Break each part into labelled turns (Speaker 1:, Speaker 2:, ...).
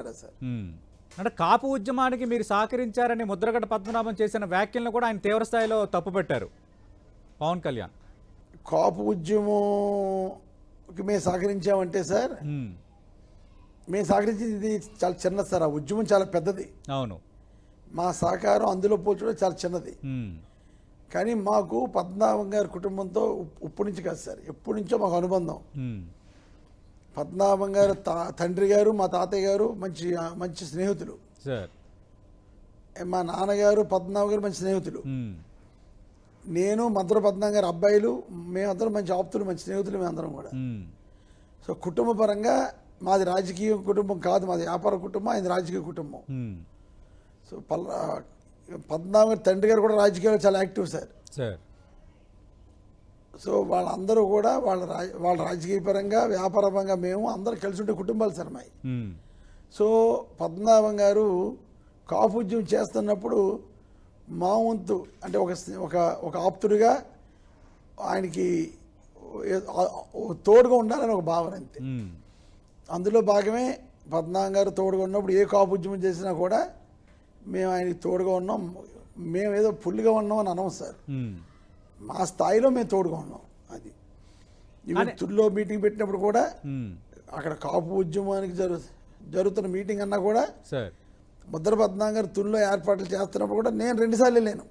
Speaker 1: మాట్లాడారు సార్.
Speaker 2: అంటే కాపు ఉద్యమానికి మీరు సహకరించారని ముద్రగడ పద్మనాభం చేసిన వ్యాఖ్యలను కూడా ఆయన తీవ్రస్థాయిలో తప్పుపెట్టారు పవన్ కళ్యాణ్.
Speaker 1: కాపు ఉద్యమంకి మేము సహకరించామంటే సార్, మేము సహకరించింది ఇది చాలా చిన్నది సార్. ఆ ఉద్యమం చాలా పెద్దది.
Speaker 2: అవును,
Speaker 1: మా సహకారం అందులో పోల్చడం చాలా చిన్నది. కానీ మాకు పద్మనాభం గారి కుటుంబంతో ఇప్పటి నుంచి కాదు సార్, ఎప్పటి నుంచో మాకు అనుబంధం. పద్మనాభం గారు తండ్రి గారు మా తాతయ్య గారు మంచి మంచి స్నేహితులు
Speaker 2: సార్.
Speaker 1: మా నాన్నగారు పద్మనాభం గారు మంచి స్నేహితులు. నేను మధుర పద్మనాభం గారి అబ్బాయిలు మేమందరం మంచి ఆప్తులు, మంచి స్నేహితులు మేమందరం కూడా. సో కుటుంబ పరంగా మాది రాజకీయ కుటుంబం కాదు, మాది వ్యాపార కుటుంబం, ఆయన రాజకీయ కుటుంబం. సో పద్మనాభం గారి తండ్రి గారు కూడా రాజకీయాల్లో చాలా యాక్టివ్ సార్. సో వాళ్ళందరూ కూడా వాళ్ళ రాజకీయ పరంగా వ్యాపార పరంగా మేము అందరూ కలిసి ఉండే కుటుంబాలు సార్ మాయి. సో పద్మనాభం గారు కాపు ఉద్యమం చేస్తున్నప్పుడు మా వంతు అంటే ఒక ఆప్తుడిగా ఆయనకి తోడుగా ఉండాలని ఒక భావన అంతే. అందులో భాగమే పద్మనాభం గారు తోడుగా ఉన్నప్పుడు ఏ కాపు ఉద్యమం చేసినా కూడా మేము ఆయనకి తోడుగా ఉన్నాం. మేము ఏదో ఫుల్గా ఉన్నాం అని అనం సార్, మా స్థాయిలో మేము తోడుగా ఉన్నాం. అది ఈవెన్ తుల్లో మీటింగ్ పెట్టినప్పుడు కూడా అక్కడ కాపు ఉద్యమానికి జరుగుతున్న మీటింగ్ అన్నా కూడా ముద్ర పద్మనాభం గారు తుల్లో ఏర్పాట్లు చేస్తున్నప్పుడు కూడా నేను 2 సార్లు వెళ్ళాను.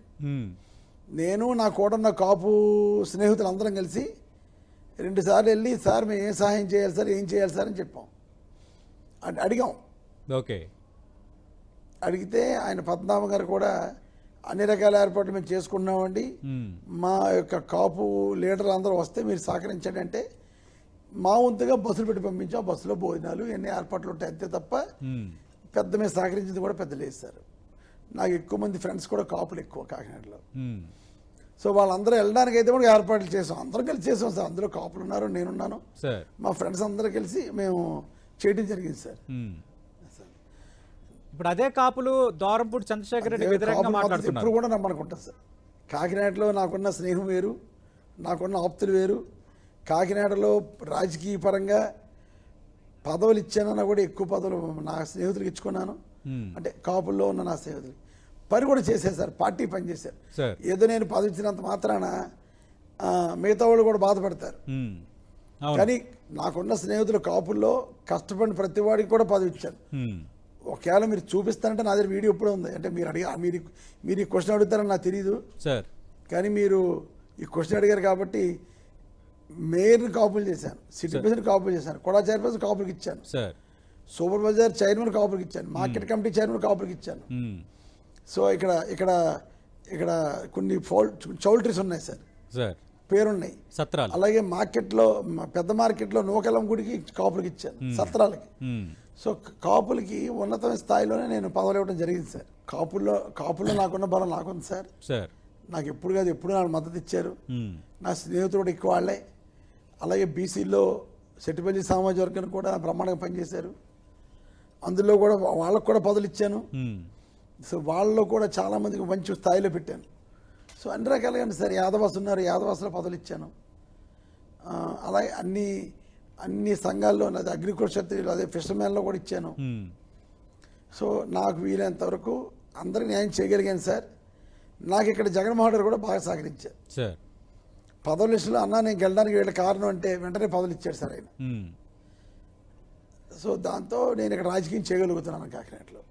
Speaker 1: నేను నా కూడన్న కాపు స్నేహితులు అందరం కలిసి 2 సార్లు వెళ్ళి, సార్ మేము ఏం సహాయం చేయాలి సార్, ఏం చేయాలి సార్ అని చెప్పాం. అడిగాం.
Speaker 2: ఓకే,
Speaker 1: అడిగితే ఆయన పద్మనాభం గారు కూడా అన్ని రకాల ఏర్పాట్లు మేము చేసుకున్నామండి, మా యొక్క కాపు లీడర్లు అందరూ వస్తే మీరు సహకరించండి అంటే మా వంతుగా బస్సులు పెట్టి పంపించాం. బస్సులో భోజనాలు ఎన్ని ఏర్పాట్లు ఉంటాయి అంతే తప్ప పెద్ద మేము సహకరించింది కూడా పెద్ద లేదు సార్. నాకు ఎక్కువ మంది ఫ్రెండ్స్ కూడా కాపులు ఎక్కువ కాకినాడలో. సో వాళ్ళందరూ వెళ్ళడానికి అయితే కూడా ఏర్పాట్లు చేసాం, అందరం కలిసి చేసాం సార్. అందులో కాపులు ఉన్నారు, నేనున్నాను, మా ఫ్రెండ్స్ అందరూ కలిసి మేము చేయడం జరిగింది సార్.
Speaker 2: ఇప్పుడు అదే కాపులు దూరంపూడి చంద్రశేఖర్ రెడ్డి వ్యతిరేకంగా మాట్లాడుతున్నారు.
Speaker 1: ఇప్పుడు కూడా నమ్మనుకుంటాను సార్. కాకినాడలో నాకున్న స్నేహం వేరు, నాకున్న ఆప్తులు వేరు. కాకినాడలో రాజకీయ పరంగా పదవులు ఇచ్చానన్నా కూడా ఎక్కువ పదవులు నా స్నేహితులకు ఇచ్చుకున్నాను. అంటే కాపుల్లో ఉన్న నా స్నేహితులు పని కూడా చేశారు సార్, పార్టీ పని చేశారు. ఏదో నేను పదవి ఇచ్చినంత మాత్రాన మిగతా వాళ్ళు కూడా బాధపడతారు. కానీ నాకున్న స్నేహితులు కాపుల్లో కష్టపడిన ప్రతి వాడికి కూడా పదవి ఇచ్చాను. ఒకవేళ మీరు చూపిస్తారంటే నా దగ్గర వీడియో ఎప్పుడూ ఉంది. అంటే మీరు ఈ క్వశ్చన్ అడుగుతారని నాకు తెలియదు
Speaker 2: సార్,
Speaker 1: కానీ మీరు ఈ క్వశ్చన్ అడిగారు కాబట్టి మేయర్ని కాపులు చేశాను, సిటీ ప్రెసిడెంట్ కాపులు చేశాను, కొడా చైర్పర్సన్ కాపులకు ఇచ్చాను, సూపర్ బజార్ చైర్మన్ కాపులకు ఇచ్చాను, మార్కెట్ కమిటీ చైర్మన్ కాపులకు ఇచ్చాను. సో ఇక్కడ కొన్ని చౌల్ట్రీస్ ఉన్నాయి సార్, పేరున్నాయి
Speaker 2: సత్రాలు.
Speaker 1: అలాగే మార్కెట్లో పెద్ద మార్కెట్లో నూకలం గుడికి కాపులకు ఇచ్చాను, సత్రాలకి. సో కాపులకి ఉన్నతమైన స్థాయిలోనే నేను పదవులు ఇవ్వడం జరిగింది సార్. కాపుల్లో నాకున్న బలం నాకుంది సార్. నాకు ఎప్పుడు కాదు ఎప్పుడు నాకు మద్దతు ఇచ్చారు. నా స్నేహితుడు కూడా ఎక్కువ వాళ్ళే. అలాగే బీసీలో సెట్టిపల్లి సామాజిక వర్గానికి కూడా బ్రహ్మాండంగా పనిచేశారు. అందులో కూడా వాళ్ళకు కూడా పదవులు ఇచ్చాను. సో వాళ్ళలో కూడా చాలామందికి మంచి స్థాయిలో పెట్టాను. సో అన్ని రకాలుగా సార్ యాదవాస్ ఉన్నారు, యాదవాసులో పదవులు ఇచ్చాను. అలాగే అన్ని సంఘాల్లో అది అగ్రికల్చర్, అదే ఫిషర్మెన్లో కూడా ఇచ్చాను. సో నాకు వీలైనంత వరకు అందరికి న్యాయం చేయగలిగాను సార్. నాకు ఇక్కడ జగన్మోహన్ రెడ్డి కూడా బాగా సహకరించారు. పదవుల లిస్టులో అన్నా నేను గెలడానికి వీళ్ళ కారణం అంటే వెంటనే పదవులు ఇచ్చాడు సార్ ఆయన. సో దాంతో నేను ఇక్కడ రాజకీయం చేయగలుగుతున్నాను కాకినాడలో.